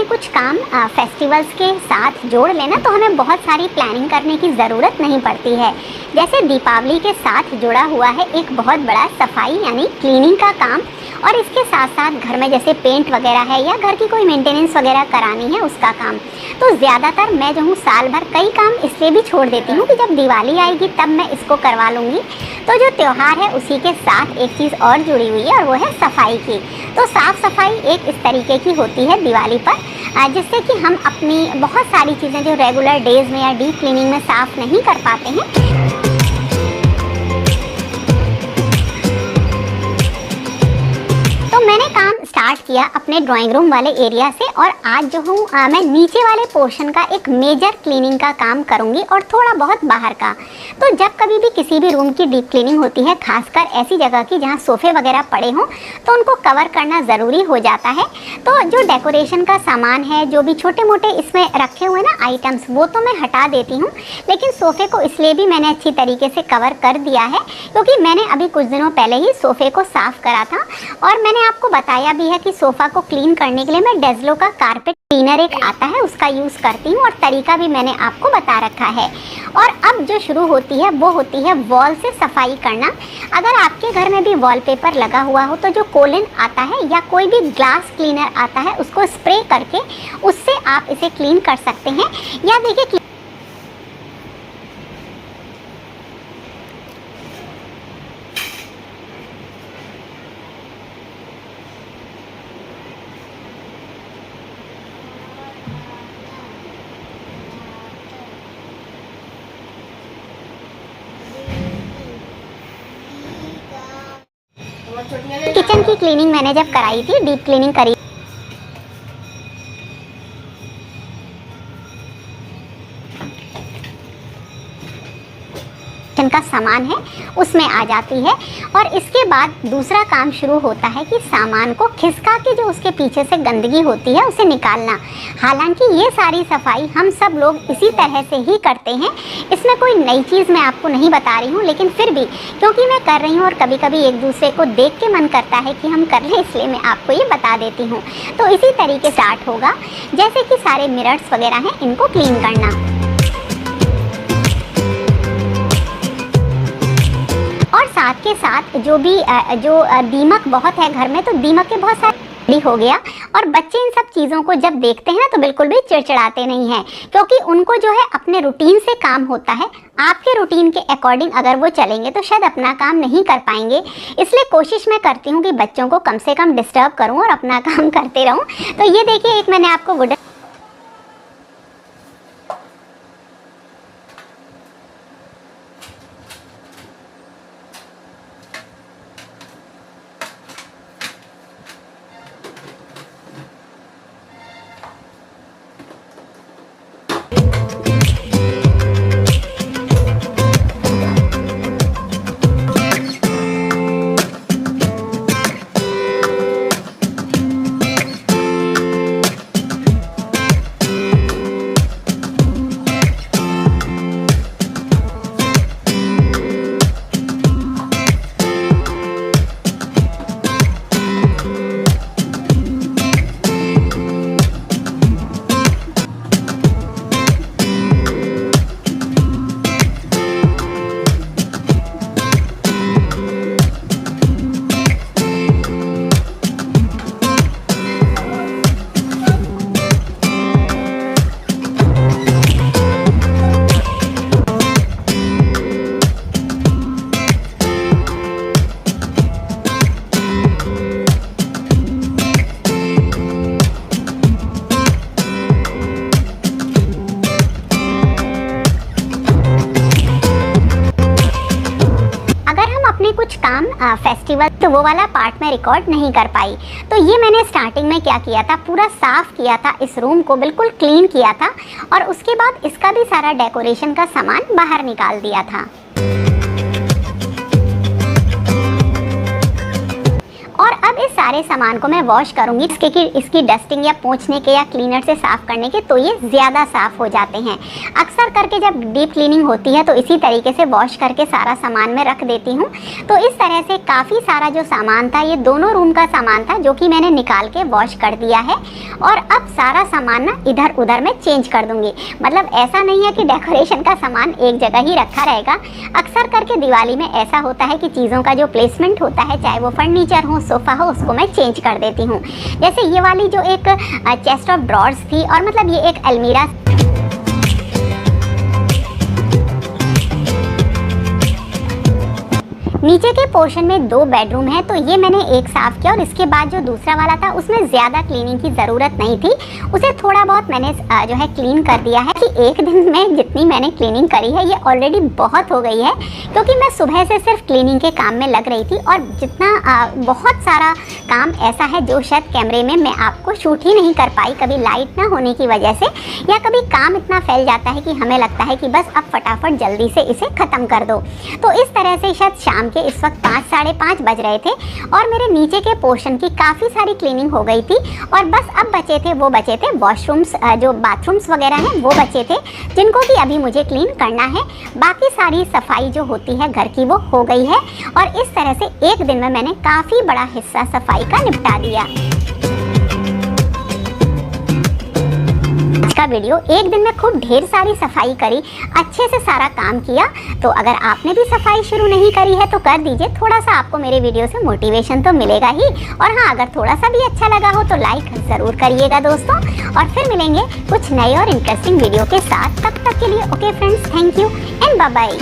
अपने कुछ काम फेस्टिवल्स के साथ जोड़ लेना तो हमें बहुत सारी प्लानिंग करने की ज़रूरत नहीं पड़ती है। जैसे दीपावली के साथ जुड़ा हुआ है एक बहुत बड़ा सफाई यानी क्लीनिंग का काम, और इसके साथ साथ घर में जैसे पेंट वगैरह है या घर की कोई मेंटेनेंस वगैरह करानी है उसका काम। तो ज़्यादातर मैं जो हूँ साल भर कई काम इसलिए भी छोड़ देती हूँ कि जब दिवाली आएगी तब मैं इसको करवा लूँगी। तो जो त्यौहार है उसी के साथ एक चीज़ और जुड़ी हुई है और वो है सफाई की। तो साफ़ सफाई एक इस तरीके की होती है दिवाली पर, जिससे कि हम अपनी बहुत सारी चीज़ें जो रेगुलर डेज़ में या डीप क्लीनिंग में साफ़ नहीं कर पाते हैं। मैंने काम स्टार्ट किया अपने ड्राइंग रूम वाले एरिया से, और आज जो हूँ मैं नीचे वाले पोर्शन का एक मेजर क्लीनिंग का काम करूँगी और थोड़ा बहुत बाहर का। तो जब कभी भी किसी भी रूम की डीप क्लीनिंग होती है, खासकर ऐसी जगह की जहाँ सोफ़े वगैरह पड़े हों, तो उनको कवर करना ज़रूरी हो जाता है। तो जो डेकोरेशन का सामान है, जो भी छोटे मोटे इसमें रखे हुए ना आइटम्स, वो तो मैं हटा देती हूँ, लेकिन सोफ़े को इसलिए भी मैंने अच्छी तरीके से कवर कर दिया है क्योंकि मैंने अभी कुछ दिनों पहले ही सोफ़े को साफ़ करा था। और मैंने आपको बताया भी है कि सोफ़ा को क्लीन करने के लिए मैं डेज़लो का कारपेट क्लीनर एक आता है उसका यूज़ करती हूँ, और तरीका भी मैंने आपको बता रखा है। और अब जो शुरू होती है वो होती है वॉल से सफाई करना। अगर आपके घर में भी वॉलपेपर लगा हुआ हो तो जो कोलिन आता है या कोई भी ग्लास क्लीनर आता है उसको स्प्रे करके उससे आप इसे क्लीन कर सकते हैं। या देखिए किचन की क्लीनिंग मैंने जब कराई थी, डीप क्लीनिंग करी का सामान है उसमें आ जाती है। और इसके बाद दूसरा काम शुरू होता है कि सामान को खिसका के जो उसके पीछे से गंदगी होती है उसे निकालना। हालांकि ये सारी सफाई हम सब लोग इसी तरह से ही करते हैं, इसमें कोई नई चीज़ मैं आपको नहीं बता रही हूँ, लेकिन फिर भी क्योंकि मैं कर रही हूँ और कभी कभी एक दूसरे को देख के मन करता है कि हम कर लें, इसलिए मैं आपको ये बता देती हूँ। तो इसी तरीके स्टार्ट होगा, जैसे कि सारे मिरर्स वगैरह हैं इनको क्लीन करना। और साथ के साथ जो भी दीमक बहुत है घर में, तो दीमक के बहुत सारे हो गया। और बच्चे इन सब चीज़ों को जब देखते हैं ना तो बिल्कुल भी चिड़चिड़ाते नहीं हैं, क्योंकि उनको जो है अपने रूटीन से काम होता है। आपके रूटीन के अकॉर्डिंग अगर वो चलेंगे तो शायद अपना काम नहीं कर पाएंगे। इसलिए कोशिश मैं करती हूँ कि बच्चों को कम से कम डिस्टर्ब करूँ और अपना काम करते रहूँ। तो ये देखिए, एक मैंने आपको वुडन कुछ काम फेस्टिवल, तो वो वाला पार्ट में रिकॉर्ड नहीं कर पाई। तो ये मैंने स्टार्टिंग में क्या किया था, पूरा साफ़ किया था, इस रूम को बिल्कुल क्लीन किया था, और उसके बाद इसका भी सारा डेकोरेशन का सामान बाहर निकाल दिया था। और अब इस सारी सारे सामान को मैं वॉश करूँगी इसकी डस्टिंग या पोंछने के या क्लीनर से साफ़ करने के, तो ये ज़्यादा साफ़ हो जाते हैं। अक्सर करके जब डीप क्लीनिंग होती है तो इसी तरीके से वॉश करके सारा सामान मैं रख देती हूँ। तो इस तरह से काफ़ी सारा जो सामान था, ये दोनों रूम का सामान था जो कि मैंने निकाल के वॉश कर दिया है। और अब सारा सामान ना इधर उधर मैं चेंज कर दूँगी। मतलब ऐसा नहीं है कि डेकोरेशन का सामान एक जगह ही रखा रहेगा। अक्सर करके दिवाली में ऐसा होता है कि चीज़ों का जो प्लेसमेंट होता है, चाहे वो फर्नीचर हो, सोफ़ा हो, उसको मैं चेंज कर देती हूँ। जैसे ये वाली जो एक चेस्ट ऑफ ड्रॉर्स थी, और मतलब ये एक अलमीरा, नीचे के पोर्शन में 2 बेडरूम है, तो ये मैंने एक साफ़ किया। और इसके बाद जो दूसरा वाला था उसमें ज़्यादा क्लीनिंग की ज़रूरत नहीं थी, उसे थोड़ा बहुत मैंने जो है क्लीन कर दिया है। कि एक दिन में जितनी मैंने क्लीनिंग करी है ये ऑलरेडी बहुत हो गई है, क्योंकि मैं सुबह से सिर्फ क्लीनिंग के काम में लग रही थी। और जितना बहुत सारा काम ऐसा है जो शायद कैमरे में मैं आपको शूट ही नहीं कर पाई, कभी लाइट ना होने की वजह से, या कभी काम इतना फैल जाता है कि हमें लगता है कि बस अब फटाफट जल्दी से इसे ख़त्म कर दो। तो इस तरह से शायद शाम के इस वक्त 5 साढ़े 5 बज रहे थे और मेरे नीचे के पोर्शन की काफ़ी सारी क्लीनिंग हो गई थी। और बस अब बचे थे वॉशरूम्स, जो बाथरूम्स वगैरह हैं वो बचे थे, जिनको कि अभी मुझे क्लीन करना है। बाकी सारी सफाई जो होती है घर की वो हो गई है। और इस तरह से एक दिन में मैंने काफ़ी बड़ा हिस्सा सफाई का निपटा दिया। का वीडियो, एक दिन में खूब ढेर सारी सफाई करी, अच्छे से सारा काम किया। तो अगर आपने भी सफाई शुरू नहीं करी है तो कर दीजिए, थोड़ा सा आपको मेरे वीडियो से मोटिवेशन तो मिलेगा ही। और हाँ, अगर थोड़ा सा भी अच्छा लगा हो तो लाइक ज़रूर करिएगा दोस्तों। और फिर मिलेंगे कुछ नए और इंटरेस्टिंग वीडियो के साथ। तब तक के लिए okay friends, thank you and bye bye.